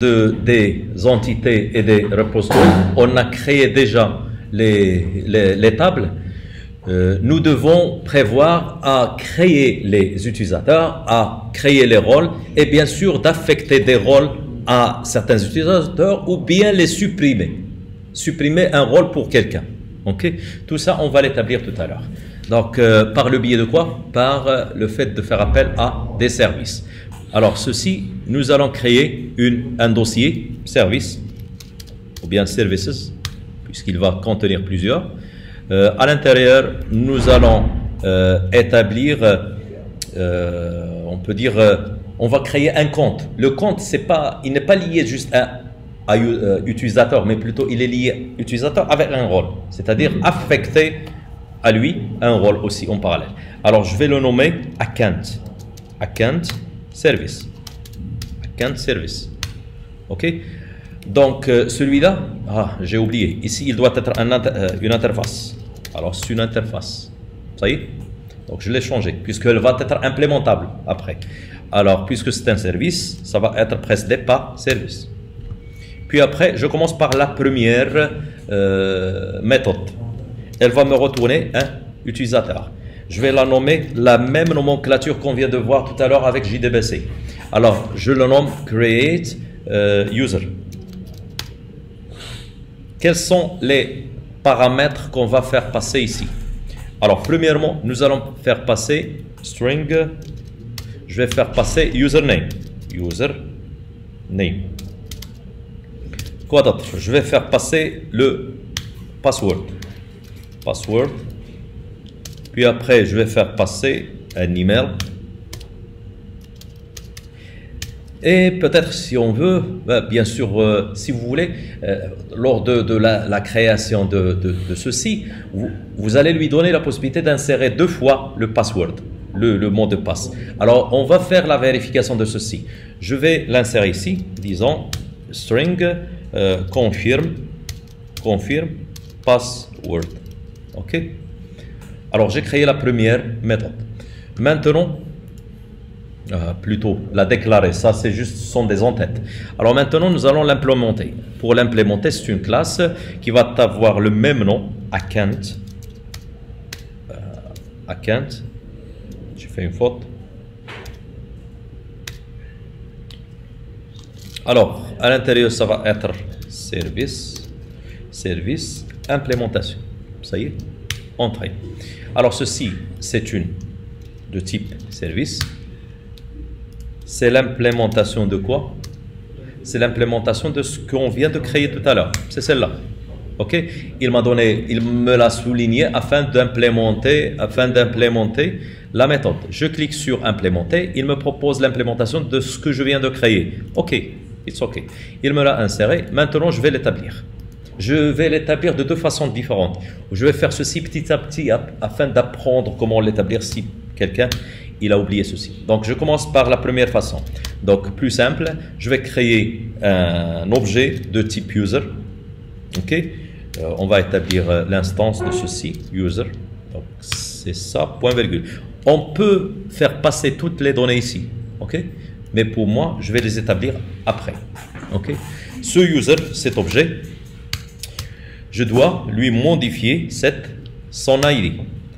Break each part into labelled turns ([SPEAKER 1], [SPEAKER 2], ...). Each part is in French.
[SPEAKER 1] des entités et des repositories, on a créé déjà les tables. Nous devons prévoir à créer les utilisateurs, à créer les rôles et bien sûr d'affecter des rôles à certains utilisateurs ou bien les supprimer. Supprimer un rôle pour quelqu'un. Okay? Tout ça, on va l'établir tout à l'heure. Donc, par le biais de quoi? Par le fait de faire appel à des services. Alors, ceci, nous allons créer un dossier service ou bien services, puisqu'il va contenir plusieurs. À l'intérieur, nous allons établir, on peut dire, on va créer un compte. Le compte, il n'est pas lié juste à utilisateur, mais plutôt il est lié utilisateur avec un rôle, c'est-à-dire affecter à lui un rôle aussi en parallèle. Alors, je vais le nommer account service. Account service. OK? Donc, celui-là, j'ai oublié. Ici, il doit être une interface. Alors, c'est une interface. Ça y est? Donc, je l'ai changé, puisqu'elle va être implémentable après. Alors, puisque c'est un service, ça va être précédé par service. Puis après, je commence par la première méthode. Elle va me retourner un utilisateur. Je vais la nommer la même nomenclature qu'on vient de voir tout à l'heure avec JDBC. Alors, je le nomme create user. Quels sont les paramètres qu'on va faire passer ici? Alors, premièrement, nous allons faire passer string. Je vais faire passer username. Username. Quoi d'autre? Je vais faire passer le password. Password. Puis après, je vais faire passer un email. Et peut-être si on veut, bien sûr, si vous voulez, lors de la création de ceci, vous allez lui donner la possibilité d'insérer 2 fois le password, le mot de passe. Alors, on va faire la vérification de ceci. Je vais l'insérer ici, disons string confirm password. OK? Alors, j'ai créé la première méthode. Maintenant, plutôt la déclarer, ça c'est juste, ce sont des entêtes. Alors maintenant, nous allons l'implémenter. Pour l'implémenter, c'est une classe qui va avoir le même nom, account. J'ai fait une faute. Alors, à l'intérieur, ça va être service, implémentation. Ça y est, entrée. Alors ceci, c'est une de type service. C'est l'implémentation de quoi? C'est l'implémentation de ce qu'on vient de créer tout à l'heure. C'est celle-là. OK? Il me l'a souligné afin d'implémenter la méthode. Je clique sur implémenter. Il me propose l'implémentation de ce que je viens de créer. OK. It's OK. Il me l'a inséré. Maintenant, je vais l'établir. Je vais l'établir de 2 façons différentes. Je vais faire ceci petit à petit afin d'apprendre comment l'établir si quelqu'un il a oublié ceci. Donc, je commence par la première façon. Donc, plus simple, je vais créer un objet de type user. OK? On va établir l'instance de ceci, user. Donc, c'est ça, point virgule. On peut faire passer toutes les données ici. OK? Mais pour moi, je vais les établir après. OK? Ce user, cet objet, je dois lui modifier son ID.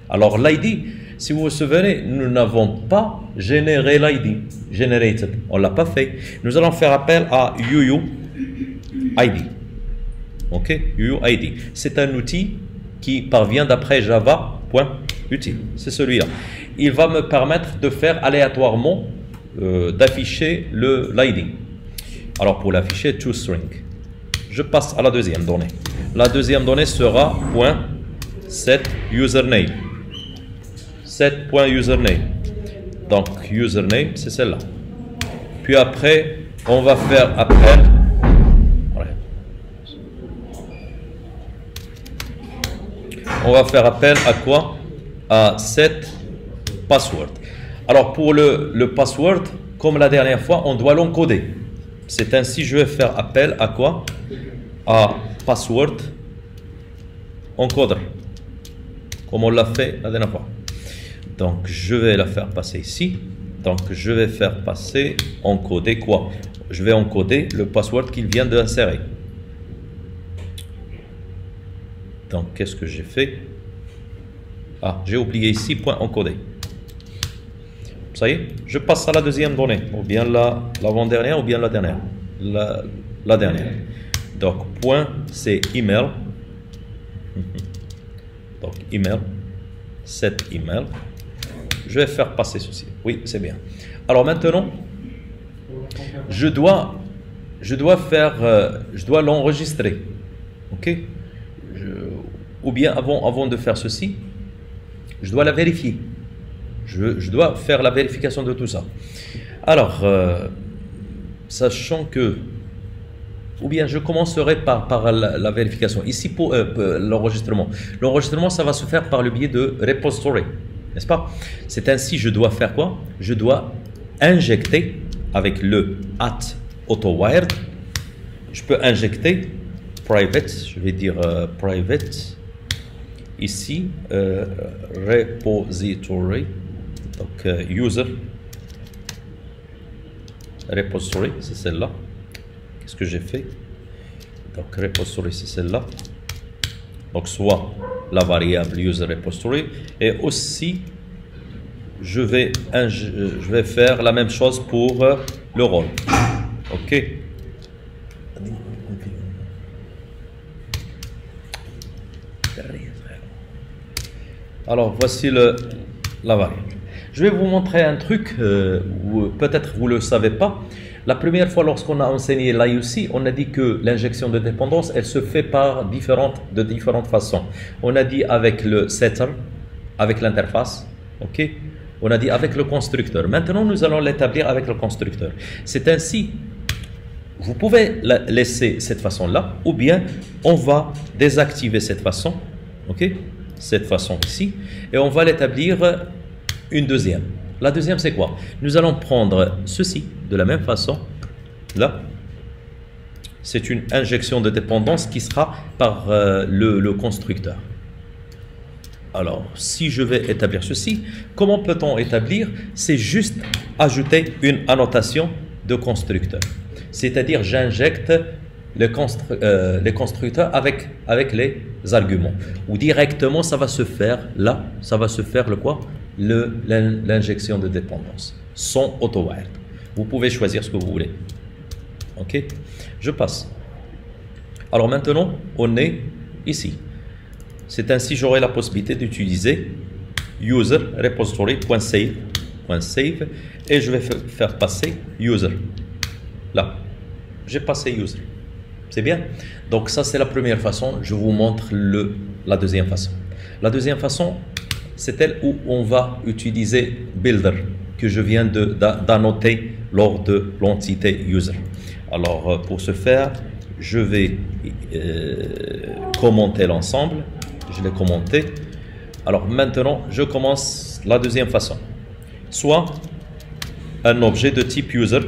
[SPEAKER 1] Alors, l'ID, si vous vous souvenez, nous n'avons pas généré l'ID. Generated. On ne l'a pas fait. Nous allons faire appel à UUID. OK? UUID. C'est un outil qui parvient d'après Java.util. C'est celui-là. Il va me permettre de faire aléatoirement, d'afficher l'ID. Alors, pour l'afficher, toString. Je passe à la deuxième donnée. La deuxième donnée sera .setUsername. Set.username. Donc, username, c'est celle-là. Puis après, on va faire appel. On va faire appel à quoi? À set password. Alors, pour le password, comme la dernière fois, on doit l'encoder. C'est ainsi, je vais faire appel à quoi? À password encoder. Comme on l'a fait la dernière fois. Donc, je vais la faire passer ici. Donc, je vais faire passer, encoder quoi? Je vais encoder le password qu'il vient d'insérer. Donc, qu'est-ce que j'ai fait? Ah, j'ai oublié ici, point encodé. Ça y est, je passe à la deuxième donnée, ou bien l'avant-dernière, ou bien la dernière. La dernière. Donc, point, c'est email. Donc, email, set email. Je vais faire passer ceci. Oui, c'est bien. Alors maintenant, je dois l'enregistrer. OK? Ou bien avant de faire ceci, je dois la vérifier. Je dois faire la vérification de tout ça. Alors, sachant que, ou bien je commencerai par la vérification. Ici, pour l'enregistrement. L'enregistrement, ça va se faire par le biais de repository, n'est-ce pas? C'est ainsi, je dois faire quoi? Je dois injecter avec le @autowired. Je peux injecter private, je vais dire private. Ici, repository, donc user, repository, c'est celle-là. Qu'est-ce que j'ai fait? Donc repository, c'est celle-là. Donc soit la variable user repository, et aussi je vais faire la même chose pour le rôle. OK. Alors, voici la variable. Je vais vous montrer un truc, où peut-être vous ne le savez pas. La première fois, lorsqu'on a enseigné l'IUC, on a dit que l'injection de dépendance, elle se fait de différentes façons. On a dit avec le setter, avec l'interface, ok. On a dit avec le constructeur. Maintenant, nous allons l'établir avec le constructeur. C'est ainsi, vous pouvez la laisser cette façon-là, ou bien on va désactiver cette façon, ok. Cette façon ici, et on va l'établir une deuxième. La deuxième, c'est quoi? Nous allons prendre ceci de la même façon. Là, c'est une injection de dépendance qui sera par le constructeur. Alors, si je vais établir ceci, comment peut-on établir? C'est juste ajouter une annotation de constructeur. C'est-à-dire, j'injecte les constructeurs avec les arguments. Ou directement, ça va se faire là, ça va se faire le quoi? L'injection de dépendance, sans auto-wired. Vous pouvez choisir ce que vous voulez. OK? Je passe. Alors maintenant, on est ici. C'est ainsi, j'aurai la possibilité d'utiliser user repository.save et je vais faire passer user. Là, j'ai passé user. C'est bien? Donc ça, c'est la première façon. Je vous montre la deuxième façon. La deuxième façon, c'est elle où on va utiliser builder, que je viens d'annoter lors de l'entité user. Alors, pour ce faire, je vais commenter l'ensemble. Je l'ai commenté. Alors maintenant, je commence la deuxième façon. Soit un objet de type user.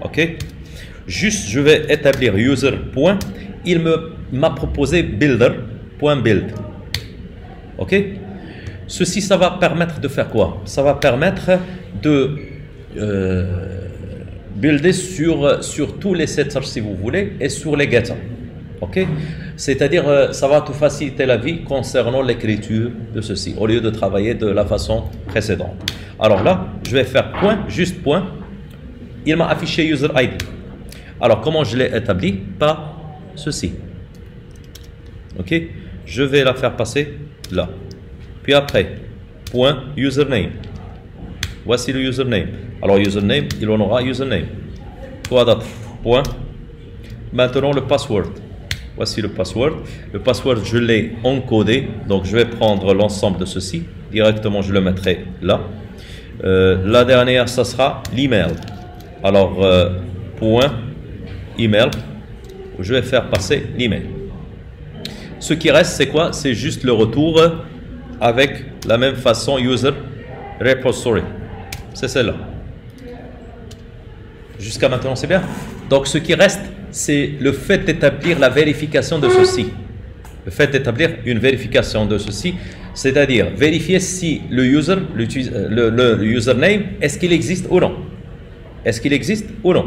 [SPEAKER 1] OK? Juste, je vais établir user. Il m'a proposé builder.build. OK? Ceci, ça va permettre de faire quoi? Ça va permettre de builder sur tous les setters, si vous voulez, et sur les getters. OK? C'est-à-dire, ça va te faciliter la vie concernant l'écriture de ceci, au lieu de travailler de la façon précédente. Alors là, je vais faire juste point. Il m'a affiché user ID. Alors, comment je l'ai établi? Par ceci. OK? Je vais la faire passer là. Puis après, point username. Voici le username. Alors, username, il en aura username. Quoi d'autre? Point. Maintenant, le password. Voici le password. Le password, je l'ai encodé. Donc, je vais prendre l'ensemble de ceci. Directement, je le mettrai là. La dernière, ça sera l'email. Alors, point email. Je vais faire passer l'email. Ce qui reste, c'est quoi? C'est juste le retour avec la même façon user repository. C'est celle-là. Jusqu'à maintenant, c'est bien. Donc, ce qui reste, c'est le fait d'établir la vérification de ceci. Le fait d'établir une vérification de ceci, C'est-à-dire vérifier si le username, est-ce qu'il existe ou non. Est-ce qu'il existe ou non.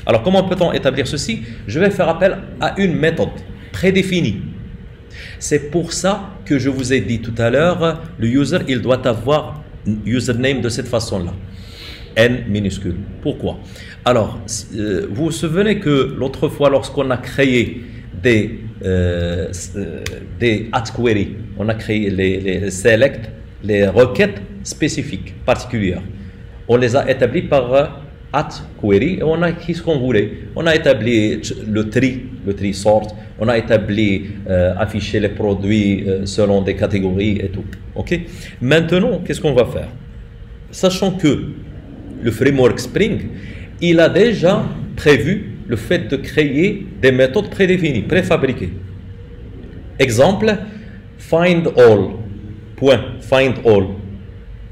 [SPEAKER 1] Alors comment peut-on établir ceci? Je vais faire appel à une méthode prédéfinie. C'est pour ça que je vous ai dit tout à l'heure, le user, il doit avoir username de cette façon-là. N minuscule. Pourquoi? Alors, vous vous souvenez que l'autre fois, lorsqu'on a créé des @query, on a créé les select, les requêtes spécifiques, particulières. On les a établies par @query et on a écrit ce qu'on voulait. On a établi le tri sort, on a établi afficher les produits selon des catégories et tout. Ok. Maintenant, qu'est-ce qu'on va faire? Sachant que le framework Spring, il a déjà prévu le fait de créer des méthodes prédéfinies, préfabriquées. Exemple, find all,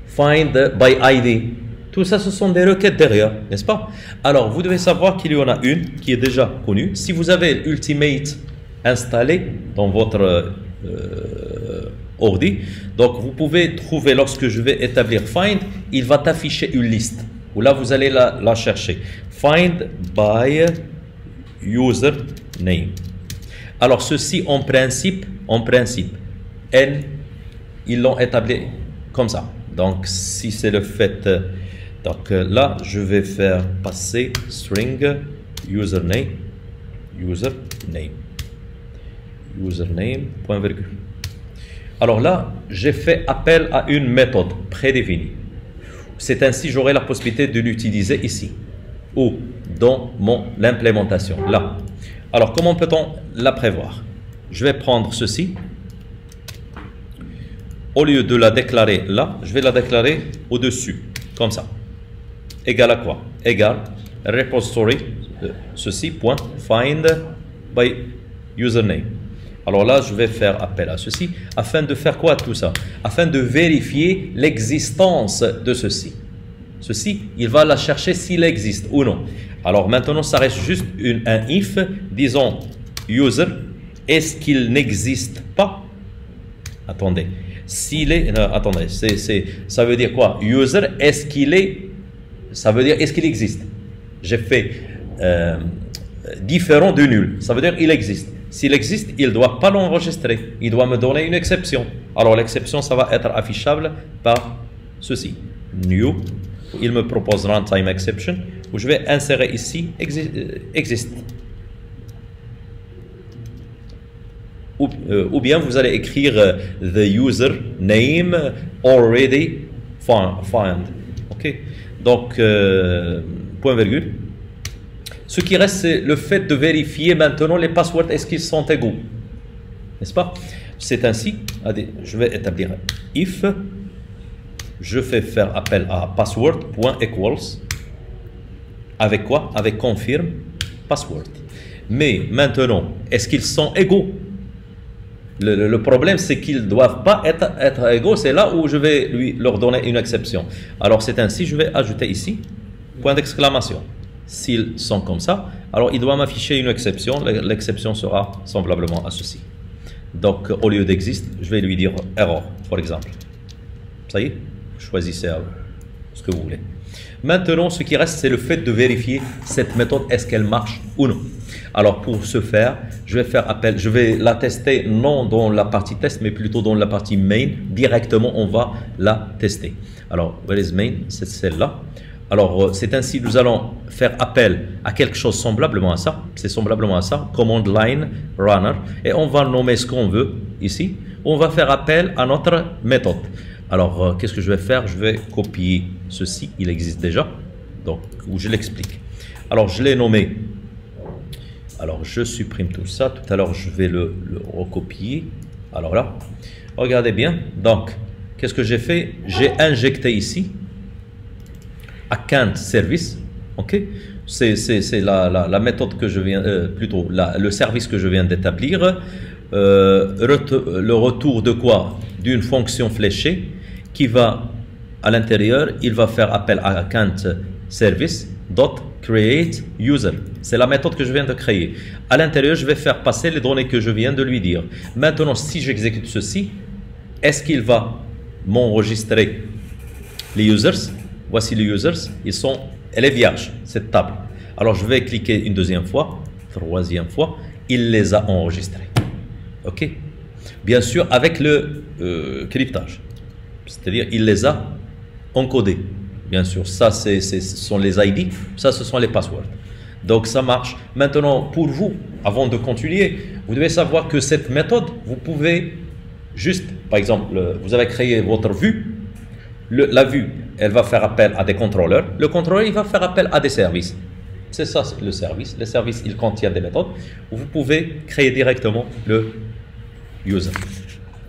[SPEAKER 1] find by ID. Tout ça, ce sont des requêtes derrière, n'est-ce pas? Alors, vous devez savoir qu'il y en a une qui est déjà connue. Si vous avez Ultimate installé dans votre ordi, donc vous pouvez trouver, lorsque je vais établir find, il va t'afficher une liste. Où là, vous allez la chercher. Find by username. Alors, ceci, en principe, N, ils l'ont établi comme ça. Donc, si c'est le fait... donc là, je vais faire passer string username, point virgule. Alors là, j'ai fait appel à une méthode prédéfinie. C'est ainsi j'aurai la possibilité de l'utiliser ici ou dans l'implémentation là. Alors comment peut-on la prévoir? Je vais prendre ceci. Au lieu de la déclarer là, je vais la déclarer au-dessus, comme ça. Égal à quoi? Égal repository, ceci, point, find by username. Alors là, je vais faire appel à ceci, afin de faire quoi tout ça? Afin de vérifier l'existence de ceci. Ceci, il va la chercher s'il existe ou non. Alors maintenant, ça reste juste un if, disons user, est-ce qu'il n'existe pas? Attendez, s'il est, non, attendez, ça veut dire quoi? User, est-ce qu'il est, ça veut dire est-ce qu'il existe? J'ai fait différent de nul, ça veut dire il existe. S'il existe, il ne doit pas l'enregistrer. Il doit me donner une exception. Alors, l'exception, ça va être affichable par ceci. New. Il me propose runtime exception. Où je vais insérer ici existe. Ou bien, vous allez écrire the user name already found. OK? Donc, point virgule. Ce qui reste, c'est le fait de vérifier maintenant les passwords, est-ce qu'ils sont égaux? N'est-ce pas? C'est ainsi, je vais établir if, je fais faire appel à password.equals, avec quoi? Avec confirm password. Mais maintenant, est-ce qu'ils sont égaux? Le problème, c'est qu'ils ne doivent pas être égaux, c'est là où je vais leur donner une exception. Alors c'est ainsi, je vais ajouter ici, point d'exclamation. S'ils sont comme ça, alors il doit m'afficher une exception. L'exception sera semblablement à ceci. Donc, au lieu d'existe, je vais lui dire error, par exemple. Ça y est, choisissez ce que vous voulez. Maintenant, ce qui reste, c'est le fait de vérifier cette méthode, est-ce qu'elle marche ou non. Alors, pour ce faire, je vais faire appel, je vais la tester non dans la partie test, mais plutôt dans la partie main. Directement, on va la tester. Alors, where is main? C'est celle-là. Alors, c'est ainsi nous allons faire appel à quelque chose semblablement à ça. C'est semblablement à ça, command line runner. Et on va nommer ce qu'on veut ici. On va faire appel à notre méthode. Alors, qu'est-ce que je vais faire? Je vais copier ceci. Il existe déjà. Donc, où je l'explique. Alors, je l'ai nommé. Alors, je supprime tout ça. Tout à l'heure, je vais le recopier. Alors là, regardez bien. Donc, qu'est-ce que j'ai fait? J'ai injecté ici account service, ok, c'est la méthode que je viens, plutôt le service que je viens d'établir, le retour de quoi? D'une fonction fléchée qui va à l'intérieur, il va faire appel à account service dot create user. C'est la méthode que je viens de créer. À l'intérieur, je vais faire passer les données que je viens de lui dire. Maintenant, si j'exécute ceci, est-ce qu'il va m'enregistrer les users? Voici les users, elle est vierge, cette table. Alors je vais cliquer une deuxième fois, troisième fois, il les a enregistrés. Ok? Bien sûr, avec le cryptage. C'est-à-dire, il les a encodés. Bien sûr, ça, ce sont les ID, ça, ce sont les passwords. Donc, ça marche. Maintenant, pour vous, avant de continuer, vous devez savoir que cette méthode, vous pouvez juste, par exemple, vous avez créé votre vue. La vue, elle va faire appel à des contrôleurs. Le contrôleur, il va faire appel à des services. C'est ça, le service. Le service, il contient des méthodes où vous pouvez créer directement le user.